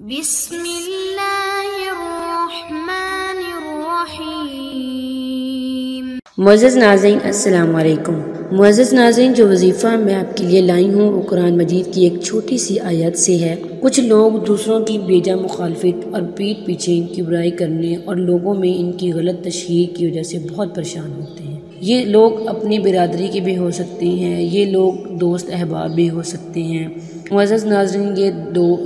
بسم اللہ الرحمن الرحیم۔ معزز ناظرین السلام علیکم۔ معزز ناظرین، جو وظیفہ میں آپ کے لیے لائی ہوں وہ قرآن مجید کی ایک چھوٹی سی آیت سے ہے۔ کچھ لوگ دوسروں کی بیجا مخالفت اور پیٹھ پیچھے ان کی برائی کرنے اور لوگوں میں ان کی غلط تشہیر کی وجہ سے بہت پریشان ہوتے ہیں۔ یہ لوگ اپنی برادری کے بھی ہو سکتے ہیں، یہ لوگ دوست احباب بھی ہو سکتے ہیں۔ معزز ناظرین،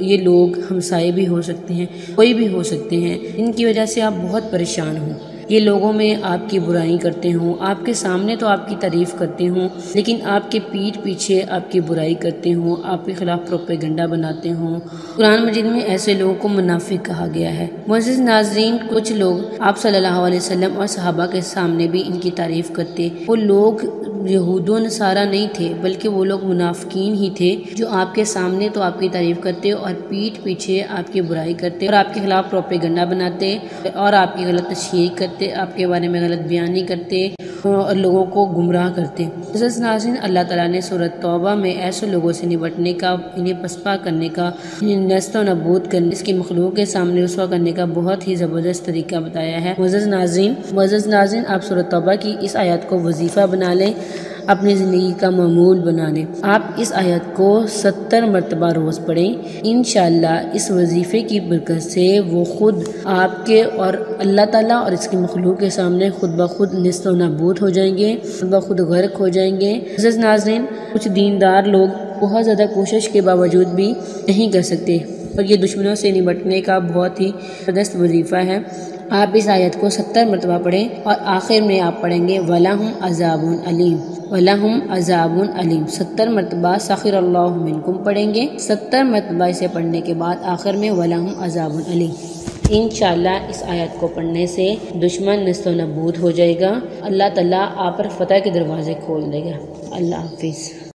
یہ لوگ ہمسائے بھی ہو سکتے ہیں، کوئی بھی ہو سکتے ہیں، ان کی وجہ سے آپ بہت پریشان ہوں۔ یہ لوگوں میں آپ کی برائی کرتے ہوں، آپ کے سامنے تو آپ کی تعریف کرتے ہوں لیکن آپ کے پیٹھ پیچھے آپ کی برائی کرتے ہوں، آپ کے خلاف پروپیگنڈا بناتے ہوں۔ قرآن مجید میں ایسے لوگوں کو منافق کہا گیا ہے۔ معزز ناظرین، کچھ لوگ آپ صلی اللہ علیہ وسلم اور صحابہ کے سامنے بھی ان کی تعریف کرتے۔ وہ لوگ یہود و نصارہ نہیں تھے بلکہ وہ لوگ منافقین ہی تھے جو آپ کے سامنے تو آپ کی تعریف کرتے اور پیٹھ پیچھے آپ کی برائی کرتے اور آپ کے خلاف پروپیگنڈا بناتے اور آپ کی غلط تشہیر کرتے، آپ کے بارے میں غلط بیانی کرتے اور لوگوں کو گمراہ کرتے۔ عزیز ناظرین، اللہ تعالیٰ نے سورۃ توبہ میں ایسے لوگوں سے نپٹنے کا، انہیں پسپا کرنے کا، انہیں نیست و نابود کرنے، اس کی مخلوق کے سامنے رسوا کرنے کا بہت ہی زبردست طریقہ بتایا ہے۔ معزز ناظرین، آپ سورۃ توبہ کی اس آیت کو وظیفہ بنا لیں، اپنی زندگی کا معمول بنا لیں۔ آپ اس آیت کو 70 مرتبہ روز پڑھیں۔ انشاءاللہ اس وظیفے کی برکت سے وہ خود آپ کے اور اللہ تعالیٰ اور اس کی مخلوق کے سامنے خود بخود نیست و نابود ہو جائیں گے، خود بخود غرق ہو جائیں گے۔ عزیز ناظرین، کچھ دیندار لوگ بہت زیادہ کوشش کے باوجود بھی نہیں کر سکتے اور یہ دشمنوں سے نمٹنے کا بہت ہی زبردست وظیفہ ہے۔ آپ اس آیت کو 70 مرتبہ پڑھیں اور آخر میں آپ پڑھیں گے وَلَهُمْ عَذَابٌ عَلِيمٌ، وَلَهُمْ عَذَابٌ عَلِيمٌ۔ 70 مرتبہ سَخِرَ اللَّهُ مِنْكُمْ پڑھیں گے۔ 70 مرتبہ اسے پڑھنے کے بعد آخر میں وَلَهُمْ عَذَابٌ عَلِيمٌ۔ انشاءاللہ اس آیت کو پڑھنے سے دشمن نیست و نابود ہو جائے گا، اللہ تعالیٰ آپ پر فتح کے دروازے کھول دے گا۔ اللہ حافظ۔